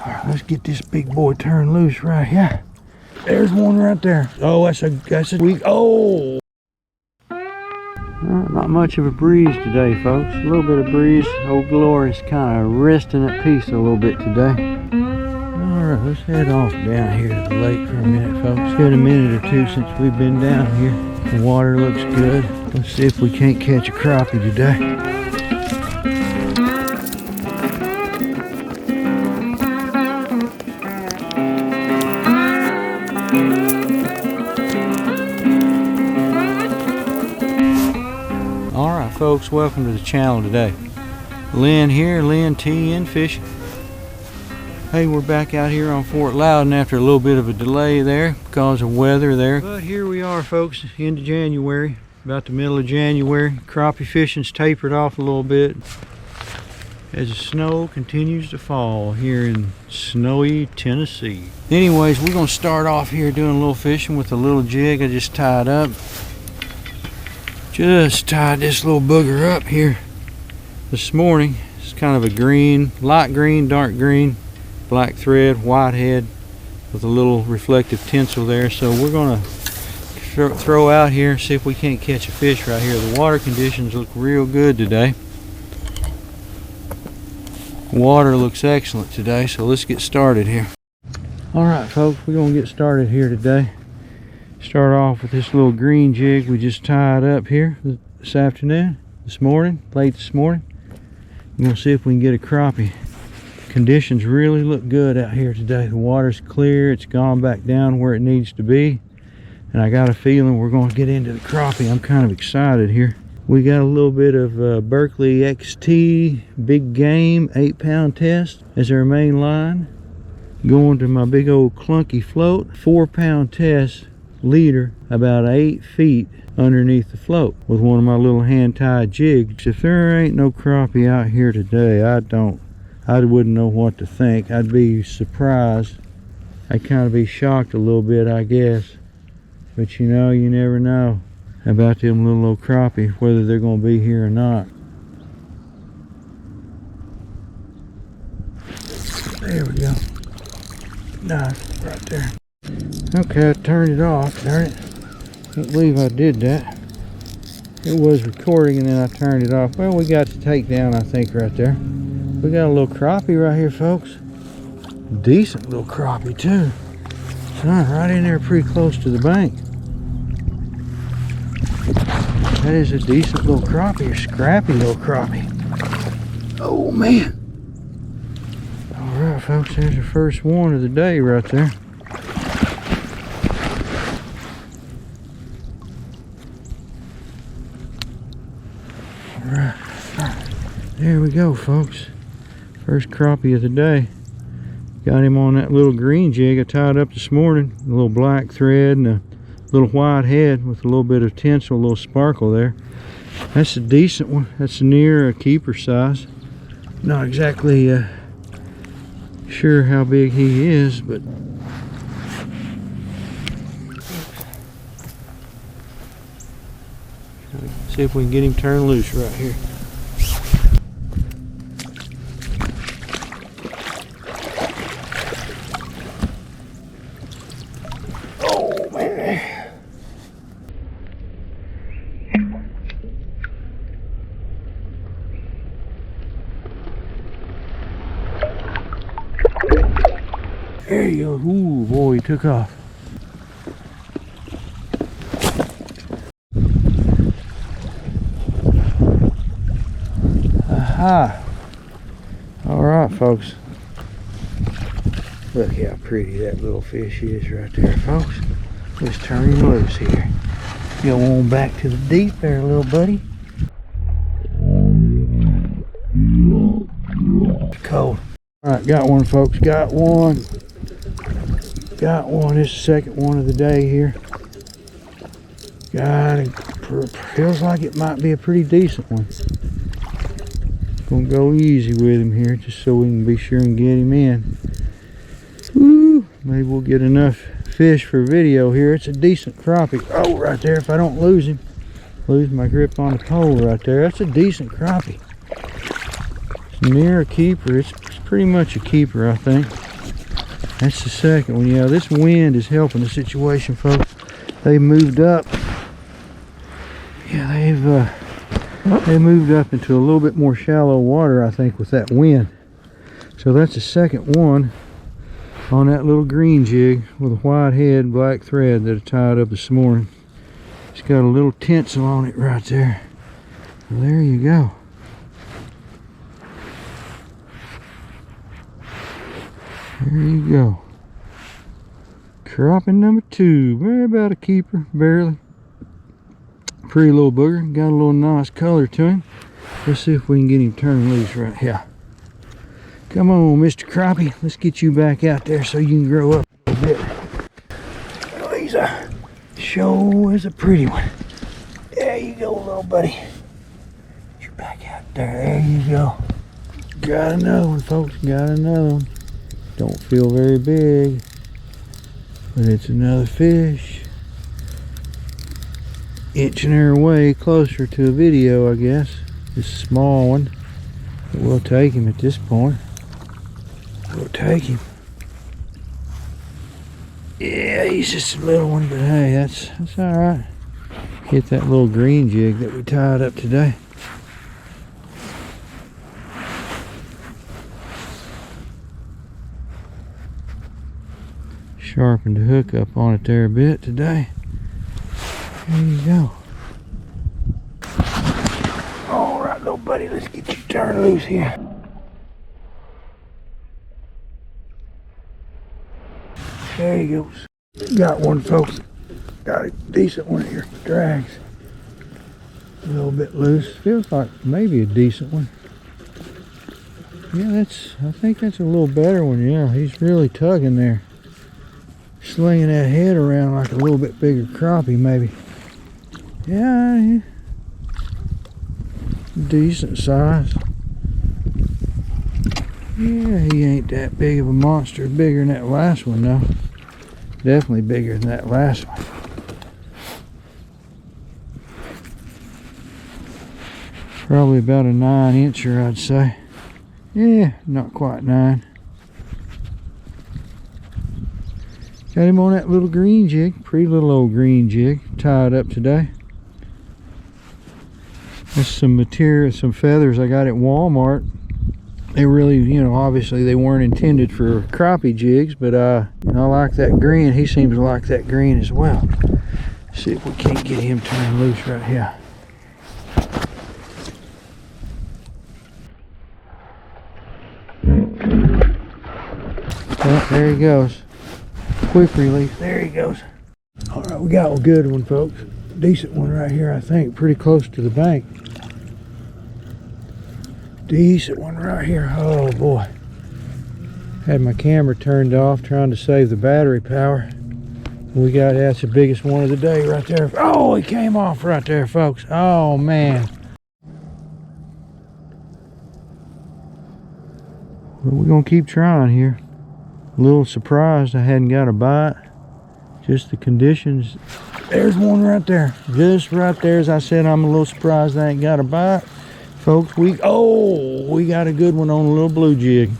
All right, let's get this big boy turned loose right here. There's one right there. Oh, that's a weak. Oh! Not much of a breeze today, folks. A little bit of breeze. Old Glory's kind of resting at peace a little bit today. All right, let's head off down here to the lake for a minute, folks. It's been a minute or two since we've been down here. The water looks good. Let's see if we can't catch a crappie today. Alright folks, welcome to the channel today. Lynn here, Lynn TN Fishing. Hey, we're back out here on Fort Loudon after a little bit of a delay there because of weather there. But here we are folks, into January, about the middle of January. Crappie fishing's tapered off a little bit as the snow continues to fall here in snowy Tennessee. Anyways, we're going to start off here doing a little fishing with a little jig I just tied up. Just tied this little booger up here this morning. It's kind of a green, light green, dark green, black thread, white head with a little reflective tinsel there. So we're gonna throw out here and see if we can't catch a fish right here. The water conditions look real good today. Water looks excellent today, so let's get started here. All right folks, we're gonna get started here today. Start off with this little green jig we just tied up here this afternoon, late this morning. We're gonna see if we can get a crappie. Conditions really look good out here today. The water's clear, it's gone back down where it needs to be, and I got a feeling we're gonna get into the crappie. I'm kind of excited here. We got a little bit of Berkley XT big game 8-pound test as our main line, going to my big old clunky float, 4-pound test leader about 8 feet underneath the float with one of my little hand-tied jigs. If there ain't no crappie out here today, I wouldn't know what to think. I'd be surprised. I'd kind of be shocked a little bit, I guess, but you know, you never know about them little old crappie, whether they're going to be here or not. There we go. Nice, right there. Okay, I turned it off, darn it. Can't believe I did that. It was recording and then I turned it off. Well, we got the takedown, I think, right there. We got a little crappie right here, folks. Decent little crappie, too. Son, right in there pretty close to the bank. That is a decent little crappie, a scrappy little crappie. Oh, man. All right, folks, there's the first one of the day right there. There we go, folks. First crappie of the day. Got him on that little green jig I tied up this morning. A little black thread and a little white head with a little bit of tinsel, a little sparkle there. That's a decent one. That's near a keeper size. Not exactly sure how big he is, but see if we can get him turned loose right here. There you go. Ooh, boy, he took off. Aha. All right, folks. Look how pretty that little fish is right there, folks. Let's turn him loose here. Go on back to the deep there, little buddy. It's cold. All right, got one, folks. Got one. Got one. This is the second one of the day here. Got it. Feels like it might be a pretty decent one. Gonna go easy with him here just so we can be sure and get him in. Woo! Maybe we'll get enough fish for video here. It's a decent crappie. Oh, right there, if I don't lose him. Lose my grip on the pole right there. That's a decent crappie. It's near a keeper. It's pretty much a keeper, I think. That's the second one. Yeah, this wind is helping the situation, folks. They moved up. Yeah, they moved up into a little bit more shallow water, I think, with that wind. So that's the second one on that little green jig with a white head, black thread that I tied up this morning. It's got a little tinsel on it right there. Well, there you go. There you go. Crappie number 2. Very about a keeper, barely. Pretty little booger. Got a little nice color to him. Let's see if we can get him turned loose right here. Come on, Mr. Crappie. Let's get you back out there so you can grow up a little bit. Oh, he's a show is a pretty one. There you go, little buddy. Get you back out there. There you go. Got another one, folks. Got another one. Don't feel very big, but it's another fish. Inching our way closer to a video, I guess. This small one, but we'll take him at this point. We'll take him. Yeah, he's just a little one, but hey, that's all right. Hit that little green jig that we tied up today. Sharpened the hook up on it there a bit today. There you go. All right, little buddy, let's get you turned loose here. There he goes. Got one, folks. Got a decent one here. Drags a little bit loose. Feels like maybe a decent one. Yeah, I think that's a little better one. Yeah, he's really tugging there. Slinging that head around like a little bit bigger crappie, maybe. Yeah, decent size. Yeah, he ain't that big of a monster. Bigger than that last one, though. Definitely bigger than that last one. Probably about a 9-incher, I'd say. Yeah, not quite 9. Got him on that little green jig, pretty little old green jig, tied up today. That's some material, some feathers I got at Walmart. They really, you know, obviously they weren't intended for crappie jigs, but I like that green. He seems to like that green as well. Let's see if we can't get him turned loose right here. Oh, there he goes. Quick release. There he goes. All right, we got a good one, folks. Decent one right here, I think. Pretty close to the bank. Decent one right here. Oh boy. Had my camera turned off trying to save the battery power. That's the biggest one of the day right there. Oh, he came off right there, folks. Oh man. Well, we're gonna keep trying here. A little surprised I hadn't got a bite. Just the conditions. There's one right there. Just right there. As I said, I'm a little surprised I ain't got a bite. Folks, we got a good one on a little blue jig.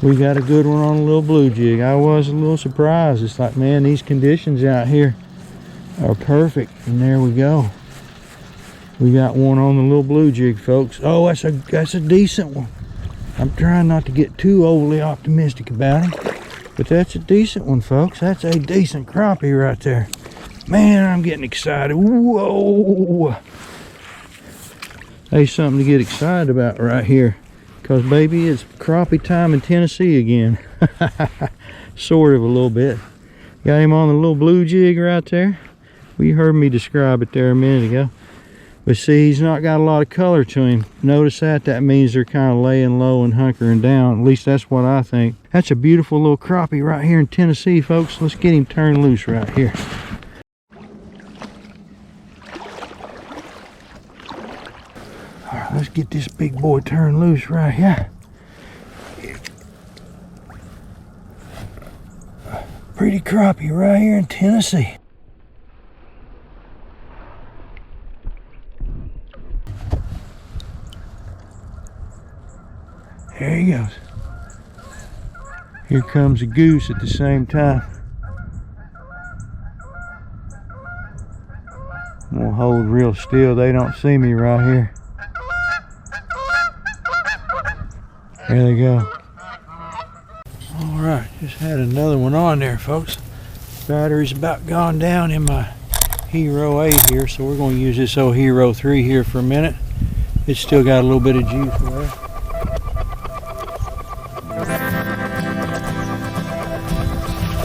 We got a good one on a little blue jig. I was a little surprised. It's like, man, these conditions out here are perfect. And there we go. We got one on the little blue jig, folks. Oh, that's a decent one. I'm trying not to get too overly optimistic about it, but that's a decent one, folks. That's a decent crappie right there. Man, I'm getting excited. Whoa! There's something to get excited about right here, because baby, it's crappie time in Tennessee again. Sort of a little bit. Got him on the little blue jig right there. Well, you heard me describe it there a minute ago. But see, he's not got a lot of color to him. Notice that. That means they're kind of laying low and hunkering down. At least that's what I think. That's a beautiful little crappie right here in Tennessee, folks. Let's get him turned loose right here. All right, let's get this big boy turned loose right here. Pretty crappie right here in Tennessee. There he goes. Here comes a goose at the same time. I'm gonna hold real still. They don't see me right here. There they go. Alright, just had another one on there, folks. Battery's about gone down in my Hero 8 here, so we're going to use this old Hero 3 here for a minute. It's still got a little bit of juice left.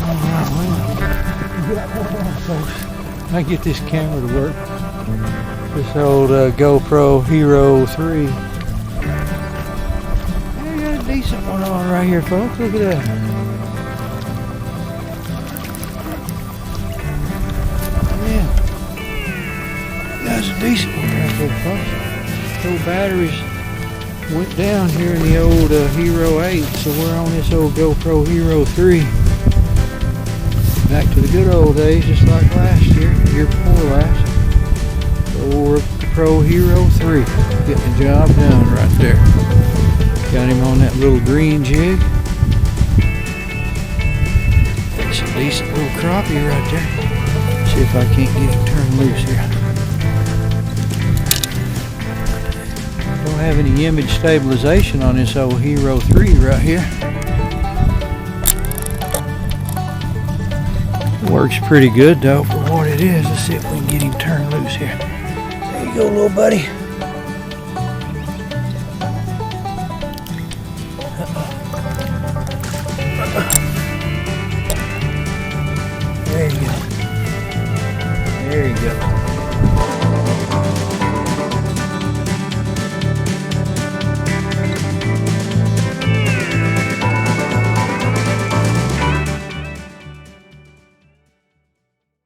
Alright, well, I get this camera to work. This old GoPro Hero 3. I got a decent one on right here, folks. Look at that. Yeah. That's a decent one right there, folks. Old batteries went down here in the old Hero 8, so we're on this old GoPro Hero 3. Back to the good old days, just like last year, the year before last. Old Pro Hero 3, getting the job done right there. Got him on that little green jig. That's a decent little crappie right there. See if I can't get it turned loose here. Don't have any image stabilization on this old Hero 3 right here. Works pretty good though for what it is. Let's see if we can get him turned loose here. There you go, little buddy.